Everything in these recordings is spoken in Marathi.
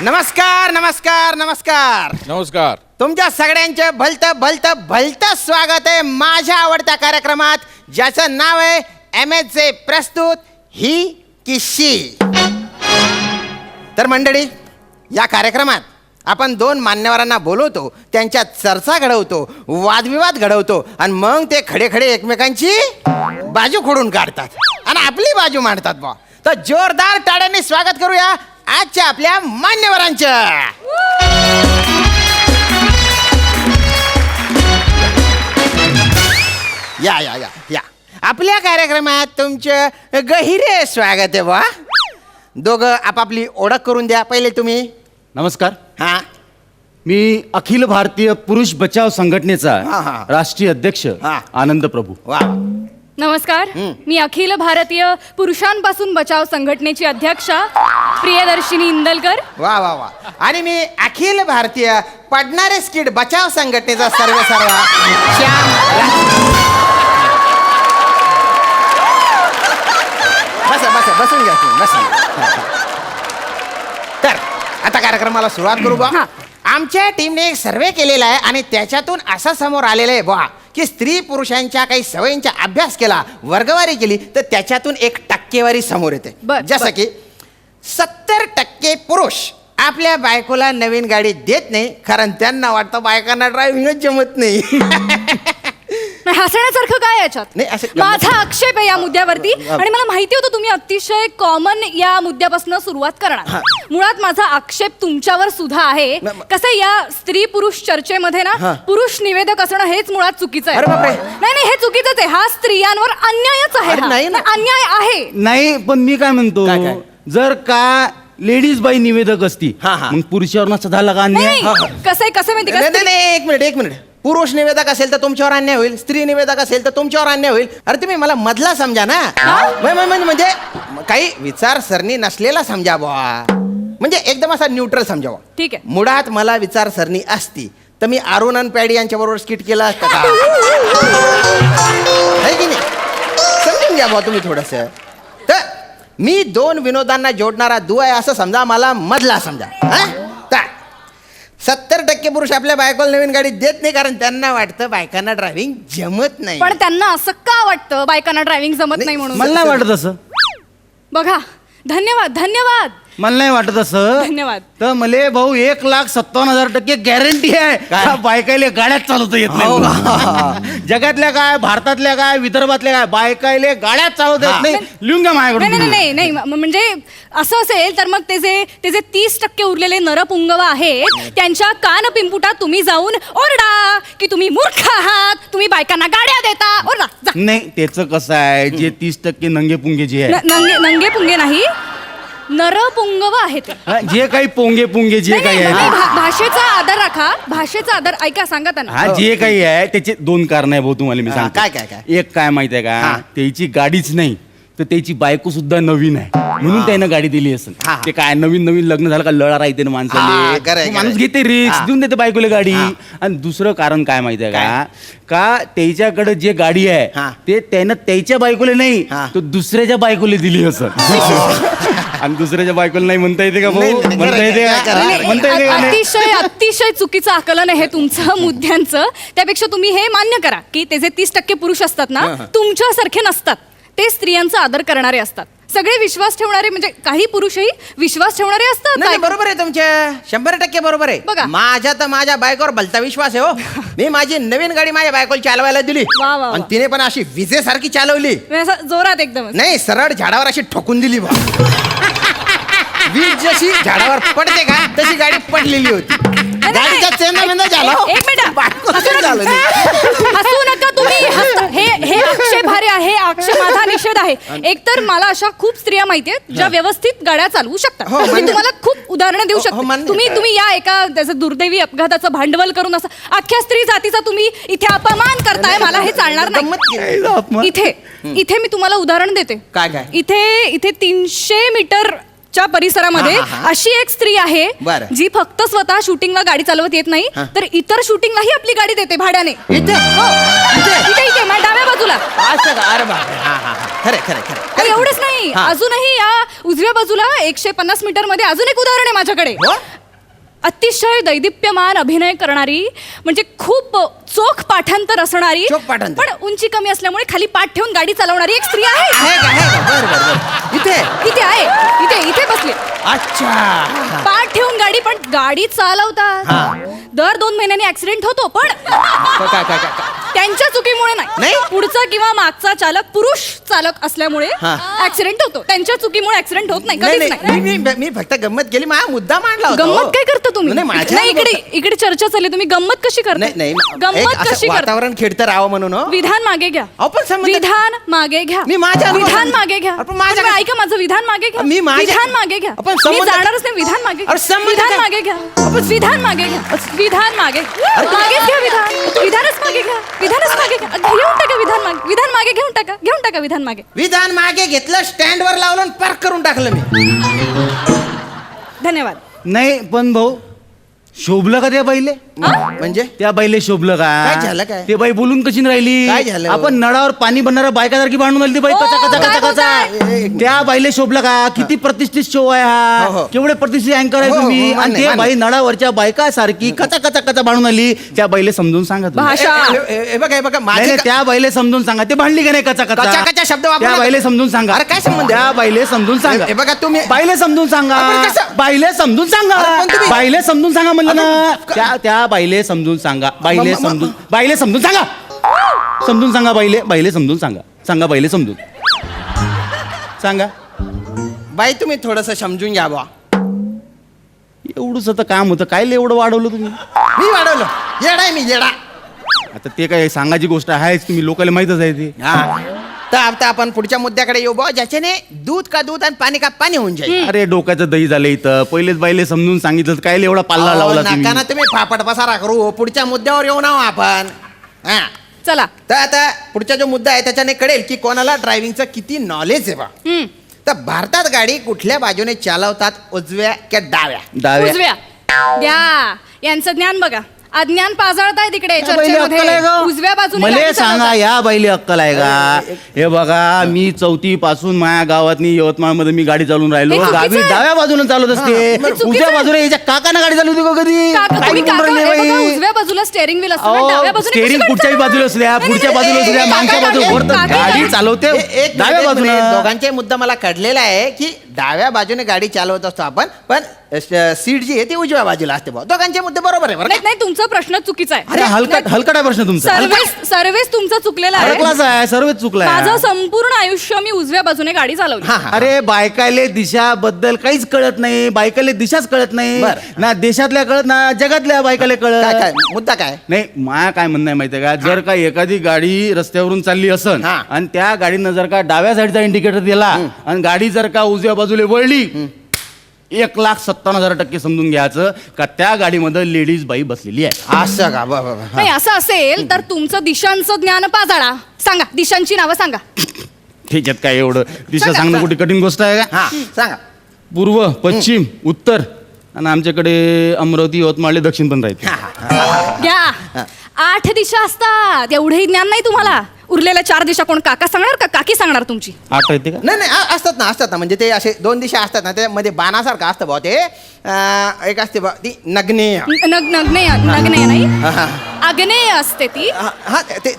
नमस्कार नमस्कार नमस्कार नमस्कार. तुमच्या सगळ्यांचे भलतं स्वागत आहे माझ्या आवडत्या कार्यक्रमात, ज्याचं नाव आहे MSJ प्रस्तुत ही किस्सी. तर मंडळी, या कार्यक्रमात आपण दोन मान्यवरांना बोलवतो, त्यांच्यात चर्चा घडवतो, वादविवाद घडवतो आणि मग ते खडे खडे एकमेकांची बाजू खोडून काढतात आणि आपली बाजू मांडतात बा. तर जोरदार टाळ्यांनी स्वागत करूया आजच्या आपल्या मान्यवरांचं. या या या या आपल्या कार्यक्रमात तुमचं गहिरे स्वागत आहे बा. दोघं आपापली ओळख करून द्या. पहिले तुम्ही. नमस्कार. हा, मी अखिल भारतीय पुरुष बचाव संघटनेचा हा, हा. राष्ट्रीय अध्यक्ष हा. आनंद प्रभू. वा. नमस्कार. मी अखिल भारतीय पुरुषांपासून बचाव संघटनेची अध्यक्षा प्रियदर्शिनी इंदलकर. वा वा वा. आणि मी अखिल भारतीय पडणारे स्किड बचाव संघटनेचा सर्व श्याम. बसून घ्या तुम्ही, बसून घ्या. तर आता कार्यक्रमाला सुरुवात करू बा. हा. आमच्या टीमने एक सर्वे केलेला आहे आणि त्याच्यातून असं समोर आलेलं आहे बा की स्त्री पुरुषांच्या काही सवयींचा अभ्यास केला, वर्गवारी केली तर त्याच्यातून एक टक्केवारी समोर येते. जसं की 70% पुरुष आपल्या बायकोला नवीन गाडी देत नाही, कारण त्यांना वाटतं बायकांना ड्रायव्हिंगच जमत नाही. हसण्यासारखं काय याच्यात? नाही, असं माझा आक्षेप आहे या मुद्द्यावरती आणि मला माहिती होतं तुम्ही अतिशय कॉमन या मुद्द्यापासून सुरुवात करणार. मुळात माझा आक्षेप तुमच्यावर सुद्धा आहे. कसं या स्त्री पुरुष चर्चेमध्ये ना पुरुष निवेदक असणं हेच मुळात चुकीचं आहे. अरे बापरे. नाही हे चुकीचंच आहे. हा स्त्रियांवर अन्यायच आहे. अरे हा. नाही ना. अन्याय आहे. नाही, पण मी काय म्हणतो, काय? जर का लेडीज बाई निवेदक असती हा, हा. मग पुरुषावर नसता झाला का अन्याय? नाही कसं माहिती नाही का? नाही, नाही, एक मिनिट. पुरुष निवेदक असेल तर तुमच्यावर अन्याय होईल, स्त्री निवेदक असेल तर तुमच्यावर अन्याय होईल. अरे तुम्ही मला मधला समजा ना. म्हणजे काही विचारसरणी नसलेला समजा बुवा, म्हणजे एकदम असा न्यूट्रल समजावा. ठीक आहे. मुळात मला विचारसरणी असती तर मी अरुण आणि पॅडी यांच्या बरोबर स्किट केला असतं का? आहे की नाही? समजून घ्या बुवा तुम्ही थोडस. तर मी दोन विनोदांना जोडणारा दुवा आहे असं समजा, मला मधला समजा. 70% पुरुष आपल्या बायकोला नवीन गाडी देत नाही, कारण त्यांना वाटतं बायकांना ड्रायव्हिंग जमत नाही. पण त्यांना असं का वाटतं बायकांना ड्रायव्हिंग जमत नाही म्हणून? मला नाही वाटत असं. बघा, धन्यवाद. मला नाही वाटत असं. धन्यवाद. तर मले भाऊ 1,57,000% गॅरंटी आहे का बायकायले गाड्यात चालवता येत नाही. जगातल्या काय, भारतातल्या काय, विदर्भातल्या काय, बायकायले गाड्यात चालवता येत नाही. लिहून घ्या माझ्याकडून. नाही म्हणजे असं असेल तर मग ते जे 30% उरलेले नरपुंगव आहेत त्यांच्या कान पिंपुटात तुम्ही जाऊन ओरडा की तुम्ही मूर्ख आहात, तुम्ही बायकांना गाड्या देता. ओरडा जा. नाही, त्याचं कसं आहे, जे 30% नंगे पुंगे जे आहे, नंगे पुंगे नाही, नरपुंगव आहेत. जे काही पोंगे पुंगे जे काही आहे, भाषेचा आदर राखा. भाषेचा आदर ऐका, सांगा त्यांना. हा जे काही आहे त्याचे दोन कारण आहे भाऊ, तुम्हाला मी सांगतो. काय? एक काय माहिती आहे का, त्याची गाडीच नाही तर त्याची बायको सुद्धा नवीन आहे म्हणून त्यानं गाडी दिली असेल. ते काय नवीन लग्न झालं का लळा राहते ना माणसाला, माणूस घेते रिक्स, देऊन देते बायकोला गाडी. आणि दुसरं कारण काय माहिती आहे का त्याच्याकडे जे गाडी आहे ते त्यानं त्याच्या बायकोला नाही तो दुसऱ्याच्या बायकोला दिली असेल. आणि दुसऱ्याच्या बायकोला नाही म्हणता येते का भाऊ? म्हणता येते का? अतिशय चुकीचं आकलन आहे हे तुमचं मुद्द्यांचं. त्यापेक्षा तुम्ही हे मान्य करा की ते जे 30% पुरुष असतात ना तुमच्यासारखे नसतात. ते स्त्रियांचा आदर करणारे असतात. सगळे विश्वास ठेवणारे, म्हणजे काही पुरुषही विश्वास ठेवणारे असतात. नाही, बरोबर आहे तुमच्या 100% बरोबर आहे. बघा. माझ्या तर माझ्या बायकोवर भलता विश्वास आहे हो. मी माझी नवीन गाडी माझ्या बायकोला चालवायला दिली वा, वा. आणि तिने पण अशी विजेसारखी चालवली. असं जोरात एकदम. नाही, सरळ झाडावर अशी ठोकून दिली बा. वीज जशी झाडावर पडते का तशी गाडी पडलेली होती. गाडीचा चेंदा झाला. एक मिनिट, बायकोला काही झालं नाही. हसू नका तुम्ही. हे आक्षेपार्ह आहे. माझा निषेध आहे. एकतर मला अशा खूप स्त्रिया माहिती आहेत ज्या व्यवस्थित गाड्या चालवू शकतात. मी तुम्हाला खूप उदाहरणं देऊ शकतो. तुम्ही या एका त्याचं दुर्दैवी अपघाताचं भांडवल करून असं अख्ख्या स्त्री जातीचा तुम्ही इथे अपमान करताय. मला हे चालणार नाही. इथे मी तुम्हाला उदाहरण देते. काय? इथे 300 मीटर च्या परिसरामध्ये अशी एक स्त्री आहे जी फक्त स्वतः शूटिंगला गाडी चालवत येत नाही तर इतर शूटिंगलाही आपली गाडी देते भाड्याने. इथे माझ्या डाव्या बाजूला. खरं एवढंच नाही, अजूनही या उजव्या बाजूला 150 मीटर मध्ये अजून एक उदाहरण आहे माझ्याकडे. अतिशय दैदिप्यमान अभिनय करणारी, म्हणजे खूप चोख पाठांतर असणारी, चोख पाठांतर. पण उंची कमी असल्यामुळे खाली पाठ ठेवून गाडी चालवणारी एक स्त्री आहे. आहे का? आहे का? बरं बरं बरं. इथे इथे आहे, इथे बसले. अच्छा. पाठ ठेवून गाडी, पण गाडी चालवतात. दर 2 महिन्यांनी ऍक्सिडेंट होतो, पण काय काय काय त्यांच्या चुकीमुळे नाही? नाही. पुढचा किंवा मागचा चालक पुरुष चालक असल्यामुळे हा. ऍक्सिडेंट होतो. त्यांच्या चुकीमुळे ऍक्सिडेंट होत नाही, नाही कधीच नाही नाही. मी फक्त गंमत केली, माझा मुद्दा मांडला होता. गंमत काय करता तुम्ही? नाही, माझ्या नाही, इकडे चर्चा चालली, तुम्ही गंमत कशी करता? नाही नाही गंमत एक असं कशी करता? वातावरण खेळतं राहावं म्हणून हो. विधान मागे घ्या. अहो, पण संबंध- विधान मागे घ्या. मी माझ्या विधान मागे घ्या. पण माझ्या- तुम्ही ऐका माझं, विधान मागे घ्या. मी माझ्या- विधान मागे घ्या. आपण मी संबंध- जाणारच नाही. विधान मागे घ्या. अरे संबंध विधान काय? मागे घ्या. विधान मागे घ्या. विधान मागे मागेच घ्या. विधानच मागे घ्या. विधानच मागे घ्या. घेऊन टाका विधान मागे. विधान मागे घेऊन टाका विधान मागे. विधान मागे घेतलं, स्टँड वर लावलं, पार्क करून टाकलं मी. धन्यवाद. नाही पण भाऊ, शोभलं का त्या बाईले? म्हणजे त्या बाईले शोभलं का? काय झालं काय? ते बाई बोलून कशी राहिली? काय झालं? आपण नळावर पाणी बनणाऱ्या बायकासारखी भांडून आली ती बाई. कचा कचा काय कचा बोलताय? कचा. त्या बाईले शोभलं का? किती प्रतिष्ठित शो आहे हो, हो. हा. केवढे प्रतिष्ठित अँकर आहे हो, हो, तुम्ही. हो, आणि मान्य, ते मान्य. बाई नळावरच्या बायकासारखी कचा कचा कचा भांडून आली. त्या बाईले समजून सांगा तुम्ही. भाषा. हे बघा नाही, माझे नाही, त्या बाईले समजून सांगा. ते भांडली का नाही कचा कचा कचा? कचा शब्द वापरू त्या नका. बाईले समजून सांगा. अरे काय संबंध आहे? त्या बाईले समजून सांगा. हे बघा तुम्ही बाईले समजून सांगा. आपण कसं- बाईले समजून सांगा. अरे पण तुम्ही- बाईले समजून सांगा म्हणलं ना. आपण- त्या बाईले समजून सांगा. बाईले म- म- समजून बाईले समजून सांगा. समजून सांगा बाईले समजून सांगा. सांगा बाईले समजून सांगा. बाई तुम्ही थोडस समजून घ्या बा. एवढंच आता काम होतं. काय लय एवढं वाढवलं तुम्ही? मी वाढवलं. येडा आहे मी, येडा. आता ते काय सांगायची गोष्ट आहेच. तुम्ही लोकांना माहितच आहे ते. हा. तर आता आपण पुढच्या मुद्द्याकडे येऊ बा, ज्याच्याने दूध का दूध आणि पाणी का पाणी होऊन जाईल. अरे डोक्याचं दही झालं इथं. पहिलेच बाईले समजून सांगितलं, काय लय एवढा पाल्ला अहो, लावला नका तुम्ही? ना तुम्ही फापट पसारा करू. पुढच्या मुद्द्यावर येऊ ना हो आपण. हा. चला. तर आता पुढचा जो मुद्दा आहे त्याच्याने कळेल की कोणाला ड्रायव्हिंगचं किती नॉलेज आहे बा. तर भारतात गाडी कुठल्या बाजूने चालवतात, उजव्या की डाव्या? डाव्या. उजव्या घ्या. यांचं ज्ञान बघा. अज्ञान पाजाळताय तिकडे या बाईले अक्कल आहे चर्चेमध्ये. का? उजव्या बाजूने मले गाडी सांगा, चालवतात. या बाईले अक्कल आहे का? हे बघा, मी 4थी पासून माझ्या गावातनी यवतमाळ मध्ये मी गाडी चालवून राहिलो. हे चुकीचं गावी आहे. डाव्या बाजूने चालवत असते. हे चुकीचं उजव्या आहे. बाजूने याच्या काकानं गाडी चालवली का कधी? काका, काय तुम्ही बोलून काका, राहिले हे बघा, बाई? उजव्या बाजूला स्टेअरिंग व्हील असतो, अहो, डाव्या बाजूने स्टेअरिंग कशी कुठच्याही गाडी बाजूला असू द्या, चालवतात? पुढच्या नाही, बाजूला असू द्या, नाही, मागच्या काका, बाजूला काका, वरतं काका, गाडी चालवते एक डाव्या मिनिट, बाजूने. दोघांचे मुद्दा मला कळलेला आहे की डाव्या बाजूने गाडी चालवत असतो आपण, पण सीट जी आहे ती उजव्या बाजूला असते बा. दोघांचे मुद्दे बरोबर आहे बरं का? नाही, तुमचा प्रश्न चुकीचा आहे. अरे हलकट आहे प्रश्न तुमचा. सर्वेस तुमचा चुकलेला आहे. हलकलाच आहे, सर्वच चुकलाय. माझं संपूर्ण आयुष्य मी उजव्या बाजूने गाडी चालवली. हा, हा. अरे बायकाले दिशाबद्दल काहीच कळत नाही. बायकाले दिशाच कळत नाही. बरं. ना देशातल्या कळत ना जगातल्या बायकाले काय कळत. काय मुद्दा काय? नाही, माया काय म्हणणं आहे माहितीये का, जर का एखादी गाडी रस्त्यावरून चालली असन हा. आणि त्या गाडीनं जर का डाव्या साईडचा इंडिकेटर दिला आणि गाडी जर का उजव्या बाजूला वळली, 1,57,000% समजून घ्यायचं का त्या गाडीमध्ये लेडीज बाई बसलेली आहे. असं का? बा, बा, बा. नाही, असं असेल तर तुमचं दिशांचं ज्ञान पाजाळा. सांगा, दिशांची नावं सांगा. त्याच्यात काय एवढं दिशा सांगा, सांगणं सांगा. कुठे कठीण गोष्ट आहे का? हा सांगा. पूर्व, पश्चिम, उत्तर आणि आमच्याकडे अमरावती, यवतमाळ, दक्षिण पण राहते. घ्या. 8 दिशा असतात, एवढंही ज्ञान नाही तुम्हाला. उरलेल्या 4 दिशा कोण काका सांगणार का काकी सांगणार तुमची? 8 येते का? नाही नाही असतात ना म्हणजे ते असे 2 दिशा असतात ना, त्यामध्ये बाणासारखं असतं भाऊ ते. एक असते बा ती नग्नेय. नग्नेय नाही, हा, हा. आग्नेय असते ती. हा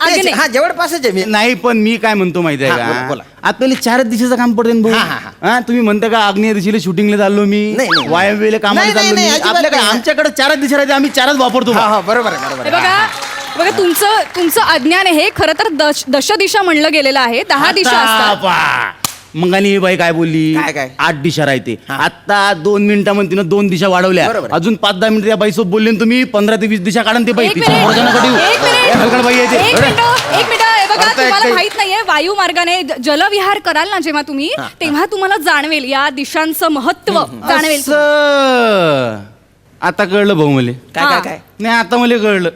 अग्नी. हा जवळपासच आहे मी. नाही, पण मी काय म्हणतो माहिती आहे हा, बोला, का, बोला. आपल्याला 4 दिशेचं काम पडते ना हा, भाऊ. हा, हा, तुम्ही म्हणता का आग्नेय दिशेला शूटिंगला चाललो मी, नाही, नाही. वायव्येला कामाला नाही, चाललो नाही, मी. अजिबात आपल्या काय नाही. आमच्याकडे 4 दिशा राहते, आम्ही 4च वापरतो. हा हा बरोबर आहे बरोबर हे आहे. बघा तुमचं अज्ञान आहे. खरं तर दश दिशा म्हणलं गेलेलं आहे. 10 दिशा असतात. मग आणि ही बाई काय बोलली? काय? 8 दिशा राहते. हा. आता 2 मिनिटामध्ये तिनं 2 दिशा वाढवल्या. बरोबर. अजून 5-10 मिनिटं त्या बाईसोबत बोलले ना तुम्ही, 15 ते 20 दिशा काढून ते बाई एक तिच्या मिनिट, समोरच्या नका देऊ. एक मिनिट. हे हलकट बाई आहे ते. एक अरे. मिनिट. हे बघा, आता तुम्हाला काही- माहित नाहीये, वायू मार्गाने जलविहार कराल ना जेव्हा तुम्ही, तेव्हा तुम्हाला जाणवेल या दिशांचं महत्व जाणवेल. असं. आता कळलं भाऊ मला. काय काय काय? नाही, आता मला कळलं.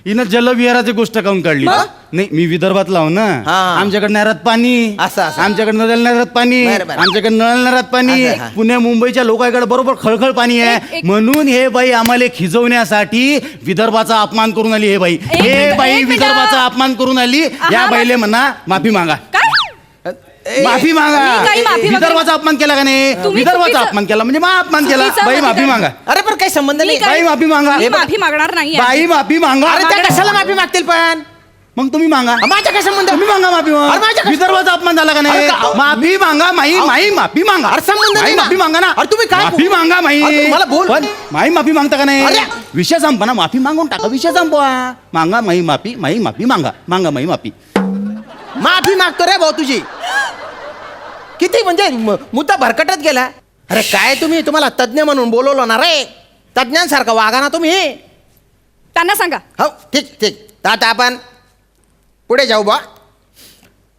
हिनं जलविहाराची गोष्ट काऊन काढली. मग? नाही, मी विदर्भात लाव ना. हा. आमच्याकडे नळात पाणी, असं. आमच्याकडे नद्याला नळात पाणी, बरं, बरं. आमच्याकडे नळ नळात पाणी, असं, हा. पुण्या मुंबईच्या लोकांकडे बरोबर खळखळ पाणी आहे. एक- म्हणून हे बाई आम्हाला खिजवण्यासाठी विदर्भाचा अपमान करून आली. हे बाई एक हे मिनिट, बाई एक मिनिट. विदर्भाचा अपमान करून आली. या हा, बाईले म्हणा माफी मागा. काय? माफी मागा. मी काही माफी वगैरे- विदर्भाचा अपमान केला का नाही? तुम्ही विदर्भाचा चुकीचं- अपमान केला म्हणजे मा अपमान केला. चुकीचं बाई प्रतिकार- माफी मागा. अरे पण काही संबंध मी नाही काय- बाई माफी मागा. मी माफी मागणार नाही बाई माफी मागा. अरे त्या कशाला माफी मागतील पण मग तुम्ही मागा. माझ्या काय संबंध तुम्ही मागा माफी अरे मागा. माझ्या कशा- विदर्भाचा अपमान झाला का नाही? अरे का- माफी मागा माई माई माफी मागा. अरे संबंध माई नाही ना. माफी मागा ना. अरे तुम्ही काय माफी बोल- मागा माई. अरे मला बोल. पण माई माफी मागता का नाही? अरे. विषय संपा ना. माफी मागून टाका. विषय संपवा. मागा माई माफी मागा. मागा माई माफी. माफी मागतो रे भाऊ तुझी किती म्हणजे मुद्दा भरकटत गेला. अरे काय तुम्हाला तज्ञ म्हणून बोलवलं ना रे. तज्ञांसारखं वागा ना तुम्ही. त्यांना सांगा. हो ठीक ठीक तर आता आपण पुढे जाऊ बा.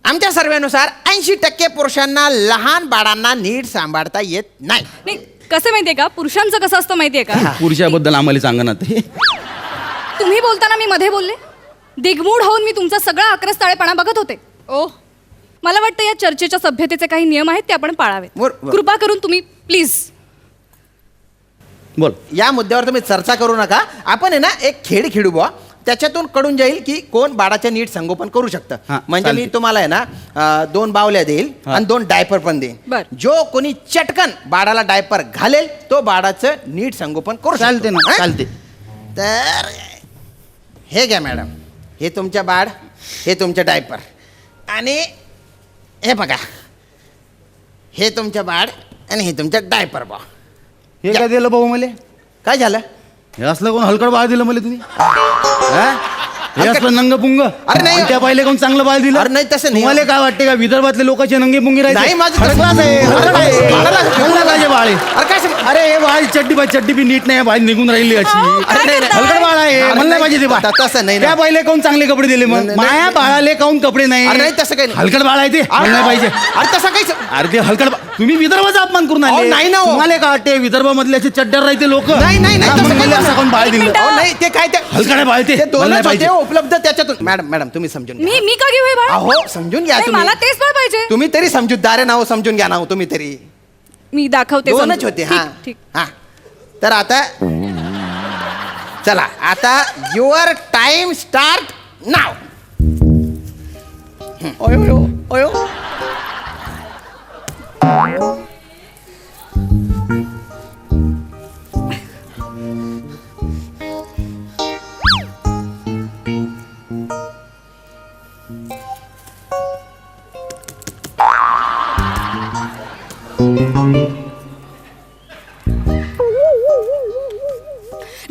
आमच्या सर्वेनुसार 80% पुरुषांना लहान बाळांना नीट सांभाळता येत नाही. नाही कसं माहितीये का पुरुषांचं कसं असतं माहितीये का पुरुषाबद्दल आम्हाला सांगा ना ते. तुम्ही बोलताना मी मध्ये बोलले दिगमूढ होऊन मी तुमचा सगळा आक्रस्ताळेपणा बघत होते. ओ मला वाटतं या चर्चेच्या सभ्यतेचे काही नियम आहेत ते आपण पाळावे. बरं. कृपा करून तुम्ही प्लीज. बोल. या मुद्द्यावर तुम्ही चर्चा करू नका. आपण आहे ना एक खेळ खेळू बुवा. त्याच्यातून कळून जाईल की कोण बाळाचे नीट संगोपन करू शकतं. हां, म्हणजे मी चालते. तुम्हाला आहे ना 2 बावल्या देईल हां. आणि 2 डायपर पण देईन. बरं. जो कोणी चटकन बाळाला डायपर घालेल तो बाळाचं नीट संगोपन करू शकतो. चालते ना हां? चालते. तर हे घ्या मॅडम. हे तुमच्या बाळ हे तुमचे डायपर आणि हे बघा हे तुमच्या बाळ आणि हे तुमचं डायपर बा. हे काय दिलं भाऊ मला? काय झालं? हे असलं कोण हलकड बाळ दिलं मला तुम्ही? हा? हे असलं नंग पुंग. अरे नाही. आणि त्या पहिले कोण चांगलं बाळ दिलं? अरे नाही, तसं नाही. तुम्हाला काय वाटते का विदर्भातले लोकांचे नंगे पुंगी नाही, माझं तसं- हलकड आहे. हलकड आहे. बाळाला- केवढं पाहिजे बाळ आहे? अरे काय सांग- अरे हे बाळ चड्डी बी नीट नाही बाळ निघून राहिली अशी. अरे नाही, नाही. हलकड बाळ आहे. अरे मला नाही नाही, पाहिजे ते बाळ. तसं नाही ना. त्या पहिले कोण चांगले कपडे दिले मग? नाही, नाही. माया बाळाले काऊन कपडे नाही? अरे नाही, तसं काही नाही. हलकड बाळ आहे ते मला नाही पाहिजे. अरे तसं काही अरे ते हलकड तुम्ही विदर्भाचा अपमान करून अहो, आले. नाही ना हो. तुम्हाला काय वाटते विदर्भामधले असे चड्डर राहते लोक? नाही, नाही, नाही, तसं काही असं कोण बाळ एक दिलं? मिनिट. अहो, नाही ते काय ते हलकड बाळ ते ते मला नाही दोनच पाहिजे. होते उपलब्ध त्याच्यातून. मॅडम तुम्ही समजून घ्या. मी का घेऊ हे बाळ? अहो समजून घ्या नाही, तुम्ही. मला तेच बाळ पाहिजे. तुम्ही तरी समजूतदार आहे ना हो. समजून घ्या ना हो तुम्ही तरी. मी दाखवते. दोनच समजून. होते. ठीक, हा ठीक. हा तर आता चला आता युअर टाइम स्टार्ट नाव. ओयो ओयो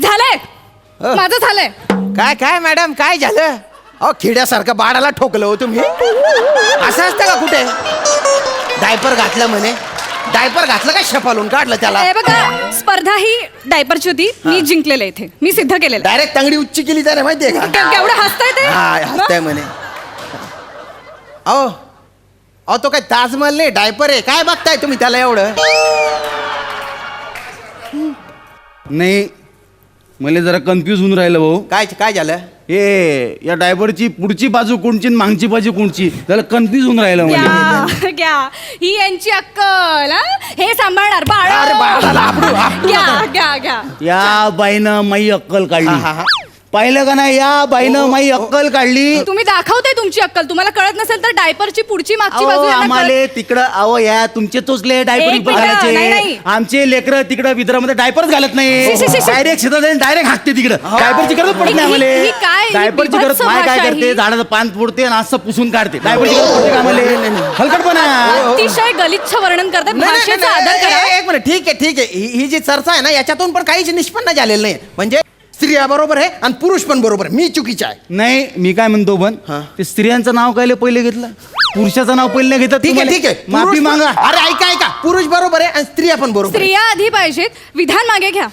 झालंय माझं झालंय. काय काय मॅडम काय झालं? अहो खिड्यासारखं बाळाला ठोकलं हो तुम्ही. असं असतं का कुठे? डायपर घातलं म्हणे. डायपर घातलं का शपालून काढलं त्याला? हे बघा स्पर्धा ही डायपरची होती. मी जिंकलेले इथे. मी सिद्ध केलेलं. डायरेक्ट तांगडी उच्ची केली त्याने माहितीये का? केवढं हसताय ते? हा हसताय म्हणे. अहो अहो तो काय ताजमहल नाही डायपर आहे. काय बघताय तुम्ही त्याला एवढं? नाही मला जरा कन्फ्यूज होऊन राहिलं भाऊ. काय काय झालं? हे या ड्रायव्हरची पुढची बाजू कोणची आणि मागची बाजू कोणची त्याला कन्फ्यूज होऊन राहिलं मला. घ्या ही यांची अक्कल. हा? हे सांभाळणार बाळ. अरे बाळाला आपडू, आपडू घ्या घ्या घ्या. या बाईनं माई अक्कल हा, काढली. हा. पाहिलं का नाही या बाईनं माई अक्कल काढली. तुम्ही दाखवताय तुमची अक्कल. तुम्हाला कळत नसेल तर डायपरची पुढची मागची बाजू यांना आम्हाला कळत- तिकडं अहो या तुमचे तोचले डायपर एक मिनिटं, नाही, घालायचे. नाही. आमचे लेकरं तिकडं विदर्भामध्ये डायपरच घालत नाही. शी, शी, शी, शी. डायरेक्ट शेतात डायरेक्ट हाकते तिकडं. डायपरची गरज पडत नाही ही- ही काय? आम्हाला. ही डायपरची गरज बिभत्स माय काय भाषा करते ही. झाडाचं पान फोडते आणि असं पुसून काढते. डायपरची गरज पडते का आम्हाला? हलकटपणा. अतिशय गलिच्छ वर्णन करतात. नाही, नाही, भाषेचा नाही, आदर करा. एक मिनिट ठीक आहे ठीक आहे. ही जी चर्चा आहे ना याच्यातून पण काहीच निष्पन्न झालेलं नाही. म्हणजे स्त्रिया बरोबर आहे आणि पुरुष पण बरोबर आहे. मी चुकीचा आहे. नाही मी काय म्हणतो पण हा. ते स्त्रियांचं नाव काय पहिले घेतलं पुरुषाचं नाव पहिले घेतात. ठीक आहे तुम्हाला? ठीक आहे. माफी पुरुष पण- मागा. अरे ऐका ऐका. पुरुष बरोबर आहे आणि स्त्रिया पण बरोबर आहे. स्त्रिया आधी पाहिजेत. विधान मागे घ्या.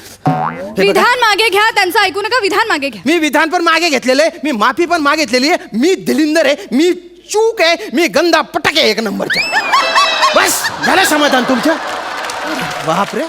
विधान मागे घ्या. त्यांचं ऐकू नका. विधान मागे घ्या. मी विधान पण मागे घेतलेलं आहे. मी माफी पण मागितलेली आहे. मी दिलिंदर आहे. मी चूक आहे. मी गंदा पटक आहे 1 नंबरचा. बस झालं समाधान तुमचं. बापरे.